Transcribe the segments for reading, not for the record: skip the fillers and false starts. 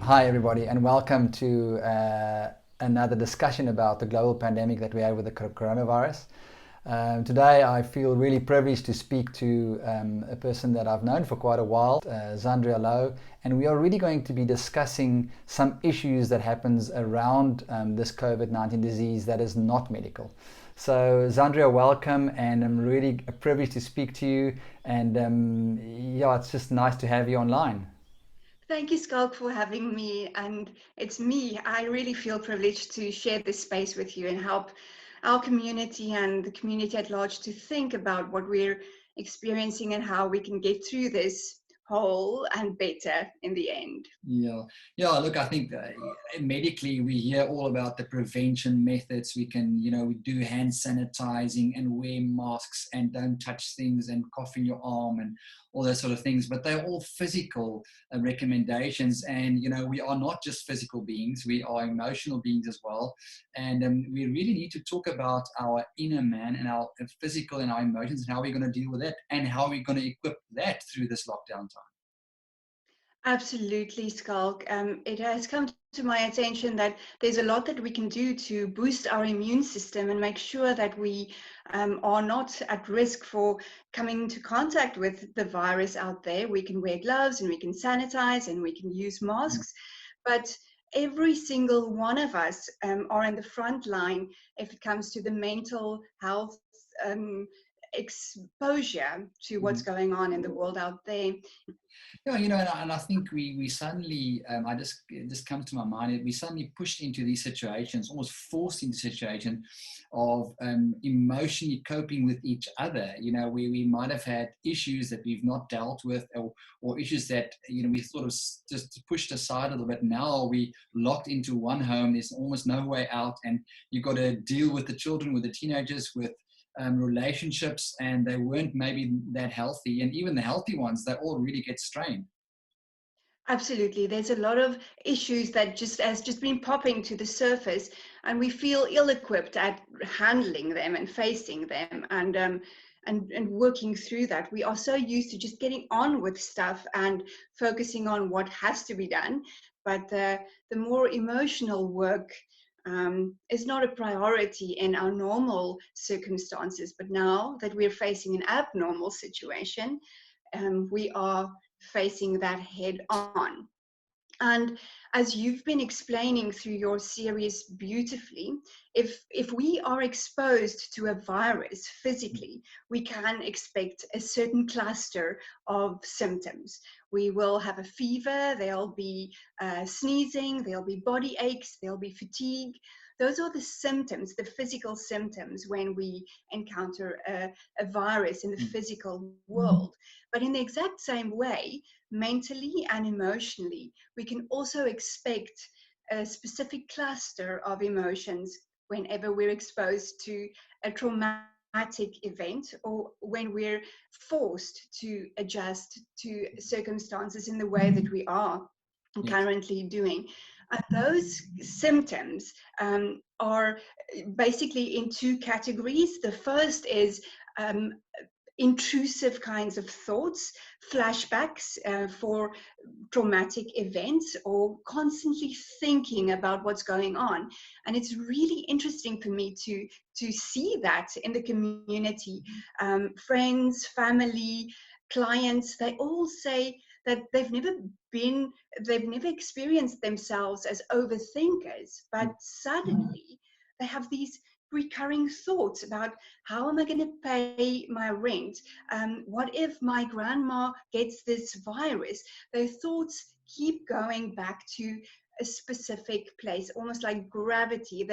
Hi, everybody, and welcome to another discussion about the global pandemic that we have with the coronavirus. Today, I feel really privileged to speak to a person that I've known for quite a while, Xandria Louw, and we are really going to be discussing some issues that happens around this COVID-19 disease that is not medical. So, Xandria, welcome, and I'm really privileged to speak to you, and it's just nice to have you online. Thank you, Schalk, for having me. And it's me. I really feel privileged to share this space with you and help our community and the community at large to think about what we're experiencing and how we can get through this whole and better in the end. Look, I think medically we hear all about the prevention methods. We do hand sanitizing and wear masks and don't touch things and cough in your arm and all those sort of things. But they're all physical recommendations. And, we are not just physical beings, we are emotional beings as well. And we really need to talk about our inner man and our physical and our emotions and how we're going to deal with it and how we're going to equip that through this lockdown time. Absolutely, Schalk. It has come to my attention that there's a lot that we can do to boost our immune system and make sure that we are not at risk for coming into contact with the virus out there. We can wear gloves and we can sanitize and we can use masks, but every single one of us are in the front line if it comes to the mental health exposure to what's going on in the world out there. And I think we suddenly, it just comes to my mind, we suddenly pushed into these situations, almost forced into situations of emotionally coping with each other, where we might have had issues that we've not dealt with or issues that, we sort of just pushed aside a little bit. Now we locked into one home, there's almost no way out, and you've got to deal with the children, with the teenagers, with relationships, and they weren't maybe that healthy, and even the healthy ones, they all really get strained. Absolutely. There's a lot of issues that just been popping to the surface, and we feel ill-equipped at handling them and facing them and working through that. We are so used to just getting on with stuff and focusing on what has to be done, but the more emotional work is not a priority in our normal circumstances. But now that we're facing an abnormal situation, we are facing that head on. And as you've been explaining through your series beautifully, if we are exposed to a virus physically, we can expect a certain cluster of symptoms. We will have a fever, there'll be sneezing, there'll be body aches, there'll be fatigue. Those are the symptoms, the physical symptoms when we encounter a virus in the physical world. But in the exact same way, mentally and emotionally, we can also expect a specific cluster of emotions whenever we're exposed to a traumatic event or when we're forced to adjust to circumstances in the way that we are currently doing. Those symptoms are basically in two categories. The first is intrusive kinds of thoughts, flashbacks for traumatic events, or constantly thinking about what's going on. And it's really interesting for me to see that in the community. Friends, family, clients, they all say that they've never experienced themselves as overthinkers, but suddenly they have these recurring thoughts about how am I going to pay my rent? What if my grandma gets this virus? Their thoughts keep going back to a specific place, almost like gravity.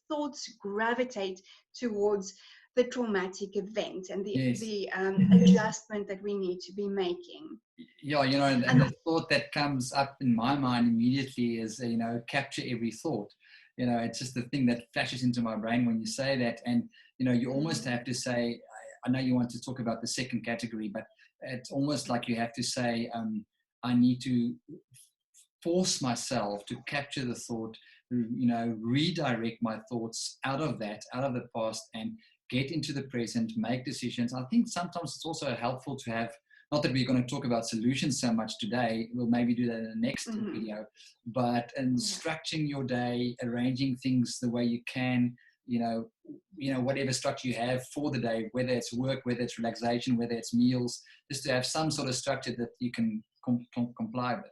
Thoughts gravitate towards the traumatic event and the adjustment that we need to be making. And the thought that comes up in my mind immediately is, capture every thought. It's just the thing that flashes into my brain when you say that. And, you almost have to say, I know you want to talk about the second category, but it's almost like you have to say, I need to force myself to capture the thought, redirect my thoughts out of the past and get into the present, make decisions. I think sometimes it's also helpful to have not that we're going to talk about solutions so much today. We'll maybe do that in the next video. But structuring your day, arranging things the way you can, whatever structure you have for the day, whether it's work, whether it's relaxation, whether it's meals, just to have some sort of structure that you can comply with.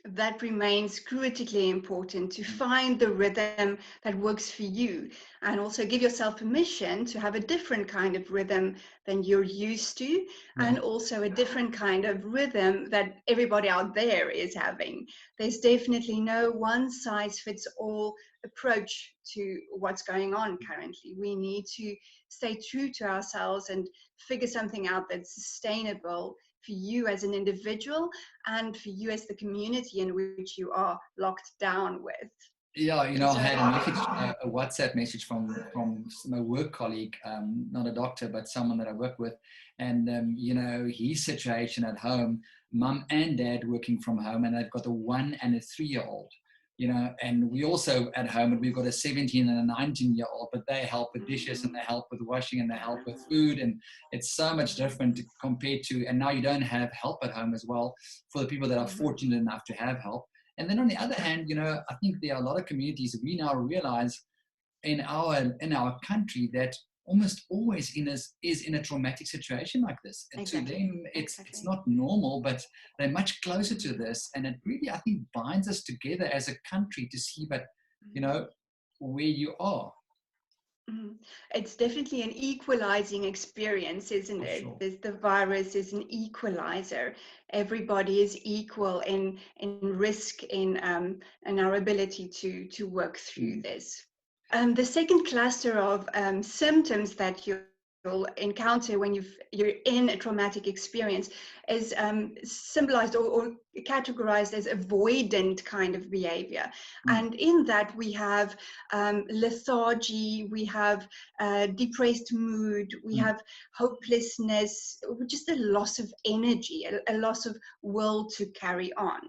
That remains critically important, to find the rhythm that works for you, and also give yourself permission to have a different kind of rhythm than you're used to, and also a different kind of rhythm that everybody out there is having. There's definitely no one size fits all approach to what's going on currently. We need to stay true to ourselves and figure something out that's sustainable for you as an individual and for you as the community in which you are locked down with. Yeah, I had a message, a WhatsApp message from my work colleague, not a doctor, but someone that I work with. And, his situation at home, mum and dad working from home, and they've got a 1 and a 3-year-old. And we also at home, and we've got a 17 and a 19-year-old, but they help with dishes and they help with washing and they help with food. And it's so much different compared to, and now you don't have help at home as well for the people that are fortunate enough to have help. And then on the other hand, I think there are a lot of communities we now realize in our country that almost always is in a traumatic situation like this. And to them, it's not normal, but they're much closer to this. And it really, I think, binds us together as a country to see that, where you are. It's definitely an equalizing experience, isn't it? Sure. The virus is an equalizer. Everybody is equal in risk, in our ability to work through this. The second cluster of symptoms that you'll encounter when you're in a traumatic experience is symbolized or categorized as avoidant kind of behavior. And in that we have lethargy, we have depressed mood, we have hopelessness, just a loss of energy, a loss of will to carry on.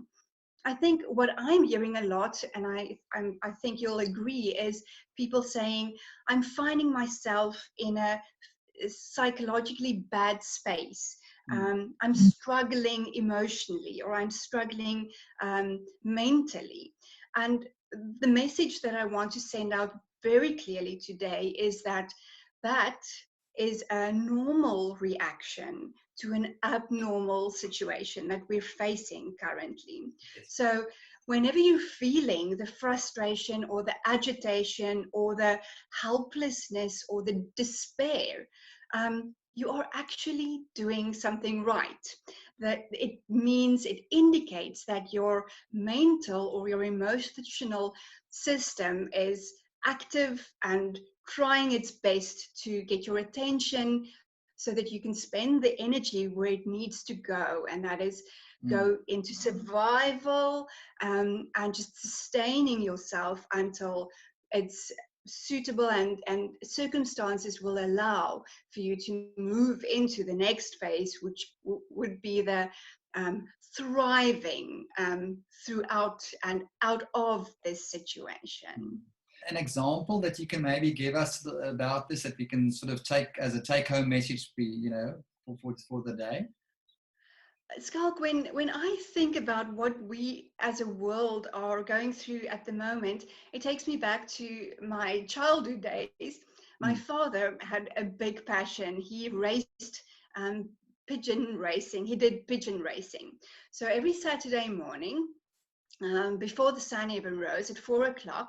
I think what I'm hearing a lot, and I think you'll agree, is people saying, I'm finding myself in a psychologically bad space. I'm struggling emotionally, or I'm struggling mentally. And the message that I want to send out very clearly today is that that is a normal reaction to an abnormal situation that we're facing currently. So whenever you're feeling the frustration or the agitation or the helplessness or the despair, you are actually doing something right. That it indicates that your mental or your emotional system is active and trying its best to get your attention so that you can spend the energy where it needs to go, and that is go into survival and just sustaining yourself until it's suitable and circumstances will allow for you to move into the next phase, which would be the thriving throughout and out of this situation. An example that you can maybe give us about this that we can sort of take as a take-home message, for the day? Schalk, when I think about what we as a world are going through at the moment, it takes me back to my childhood days. My father had a big passion. He raced pigeon racing. He did pigeon racing. So every Saturday morning, before the sun even rose at 4 o'clock,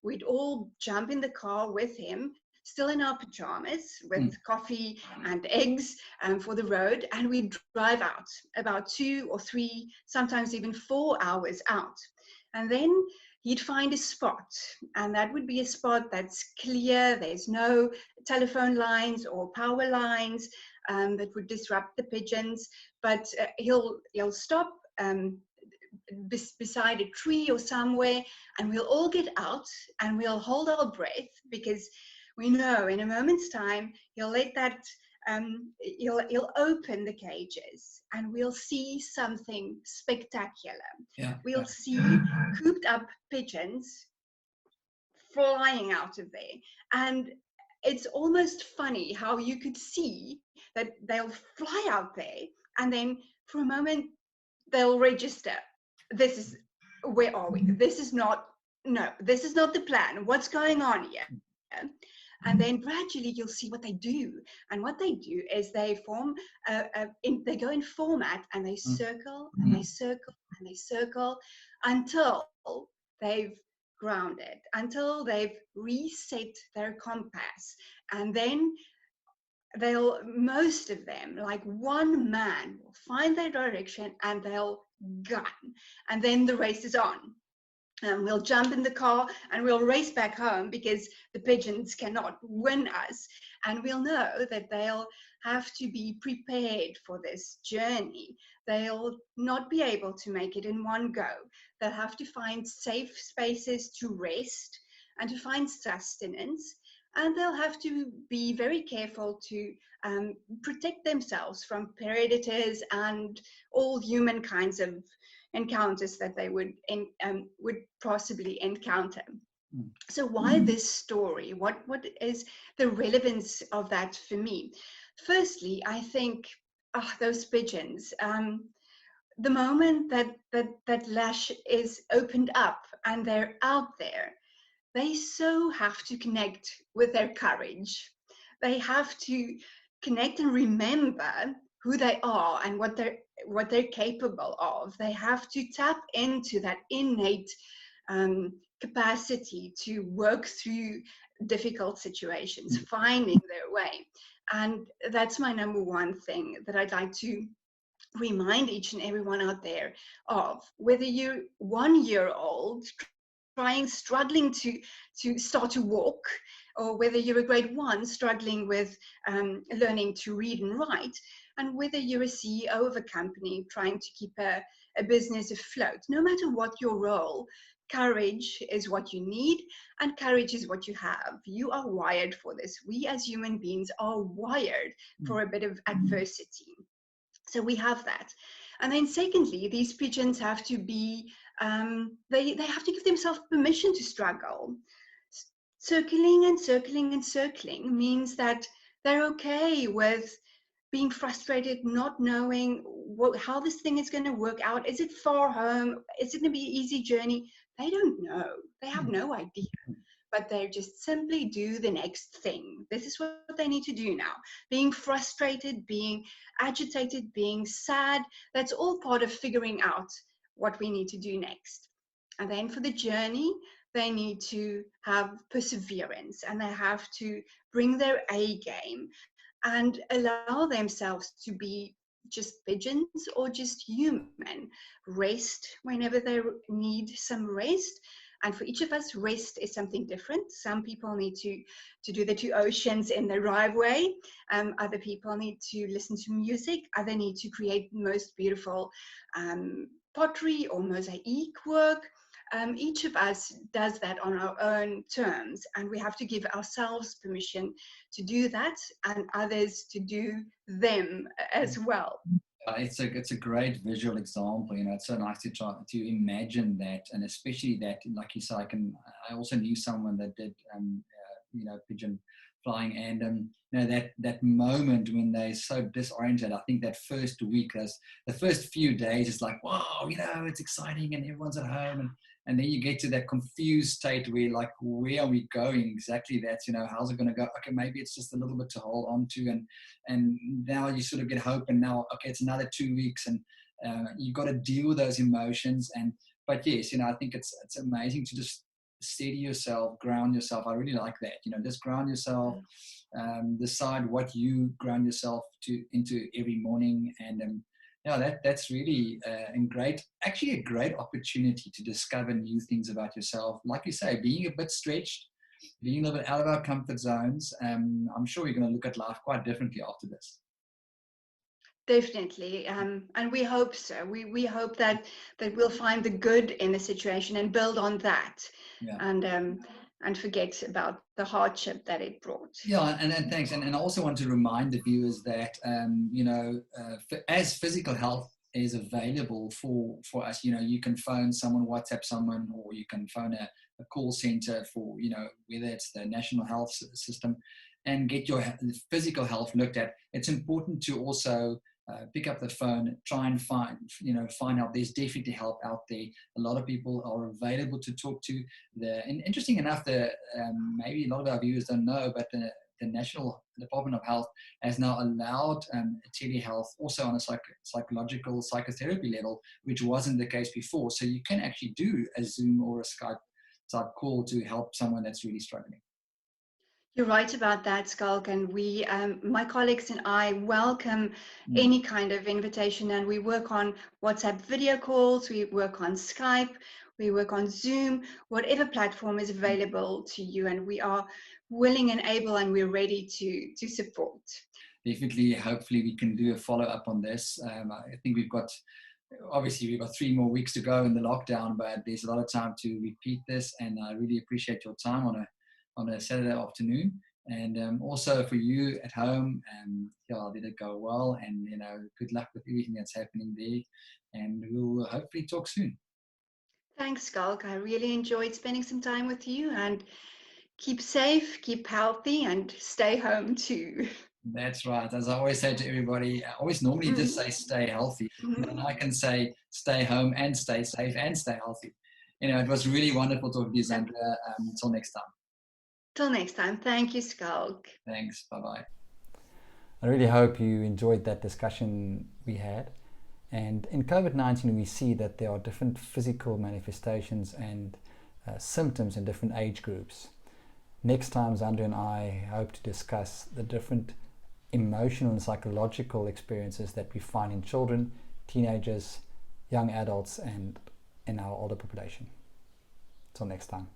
we'd all jump in the car with him, still in our pajamas, with coffee and eggs for the road, and we'd drive out about 2 or 3, sometimes even 4 hours out. And then he'd find a spot, and that would be a spot that's clear, there's no telephone lines or power lines that would disrupt the pigeons, but he'll stop beside a tree or somewhere, and we'll all get out and we'll hold our breath, because we know in a moment's time he'll let that he'll open the cages and we'll see something spectacular. We'll see cooped up pigeons flying out of there, and it's almost funny how you could see that they'll fly out there And then for a moment, they'll register. This is, where are we? This is not the plan. What's going on here? And then gradually you'll see what they do. And what they do is they form, they go in format, and they circle and they circle and they circle until they've grounded, until they've reset their compass. And then most of them, like one man, will find their direction and they'll gun. And then the race is on. And we'll jump in the car and we'll race back home, because the pigeons cannot win us. And we'll know that they'll have to be prepared for this journey. They'll not be able to make it in one go. They'll have to find safe spaces to rest and to find sustenance. And they'll have to be very careful to protect themselves from predators and all human kinds of encounters that they would possibly encounter. So why this story? What is the relevance of that for me? Firstly, I think those pigeons, the moment that lash is opened up and they're out there, they so have to connect with their courage. They have to connect and remember who they are and what they're capable of. They have to tap into that innate capacity to work through difficult situations, finding their way. And that's my number one thing that I'd like to remind each and everyone out there of. Whether you're 1 year old struggling to start to walk, or whether you're a grade 1 struggling with learning to read and write, and whether you're a CEO of a company trying to keep a business afloat, no matter what your role, courage is what you need, and courage is what you have. You are wired for this. We as human beings are wired for a bit of adversity. So we have that. And then secondly, these pigeons have to be, they have to give themselves permission to struggle. Circling and circling and circling means that they're okay with being frustrated, not knowing how this thing is going to work out. Is it far home? Is it going to be an easy journey? They don't know. They have no idea. But they just simply do the next thing. This is what they need to do now. Being frustrated, being agitated, being sad, that's all part of figuring out what we need to do next. And then for the journey, they need to have perseverance, and they have to bring their A game and allow themselves to be just pigeons or just human. Rest whenever they need some rest. And for each of us, rest is something different. Some people need to do the 2 oceans in the driveway. Other people need to listen to music. Others need to create the most beautiful pottery or mosaic work. Each of us does that on our own terms, and we have to give ourselves permission to do that, and others to do them as well. It's a great visual example. It's so nice to try to imagine that, and especially that, like you said, I also knew someone that did pigeon flying, and that moment when they're so disoriented. I think that first week, the first few days, it's like, wow, it's exciting and everyone's at home, and then you get to that confused state where, like, where are we going exactly? That's, how's it going to go? Okay, maybe it's just a little bit to hold on to, and now you sort of get hope, and now, okay, it's another 2 weeks, and you've got to deal with those emotions. But yes, I think it's amazing to just steady yourself, ground yourself. I really like that. Just ground yourself, decide what you ground yourself into every morning, and that's really a great opportunity to discover new things about yourself. Like you say, being a bit stretched, being a little bit out of our comfort zones. I'm sure you're going to look at life quite differently after this. Definitely, and we hope so. We hope that we'll find the good in the situation and build on that, and forget about the hardship that it brought. Yeah, and thanks. And I also want to remind the viewers that as physical health is available for us, you can phone someone, WhatsApp someone, or you can phone a call center for whether it's the National Health System, and get your physical health looked at. It's important to also pick up the phone, try and find out there's definitely help out there. A lot of people are available to talk to. And interesting enough, maybe a lot of our viewers don't know, but the National Department of Health has now allowed telehealth also on a psychological psychotherapy level, which wasn't the case before. So you can actually do a Zoom or a Skype type call to help someone that's really struggling. You're right about that, Schalk, and we, my colleagues and I, welcome any kind of invitation, and we work on WhatsApp video calls, we work on Skype, we work on Zoom, whatever platform is available to you, and we are willing and able, and we're ready to support. Definitely, hopefully we can do a follow-up on this. I think we've got 3 more weeks to go in the lockdown, but there's a lot of time to repeat this, and I really appreciate your time on a Saturday afternoon, and also for you at home, let it go well, and good luck with everything that's happening there, and we'll hopefully talk soon. Thanks, Schalk. I really enjoyed spending some time with you, and keep safe, keep healthy, and stay home too. That's right. As I always say to everybody, I always normally just say stay healthy, and I can say stay home and stay safe and stay healthy. It was really wonderful talking to you, Xandria. Until next time. Till next time. Thank you, Schalk. Thanks. Bye-bye. I really hope you enjoyed that discussion we had. And in COVID-19, we see that there are different physical manifestations and symptoms in different age groups. Next time, Xandria and I hope to discuss the different emotional and psychological experiences that we find in children, teenagers, young adults, and in our older population. Till next time.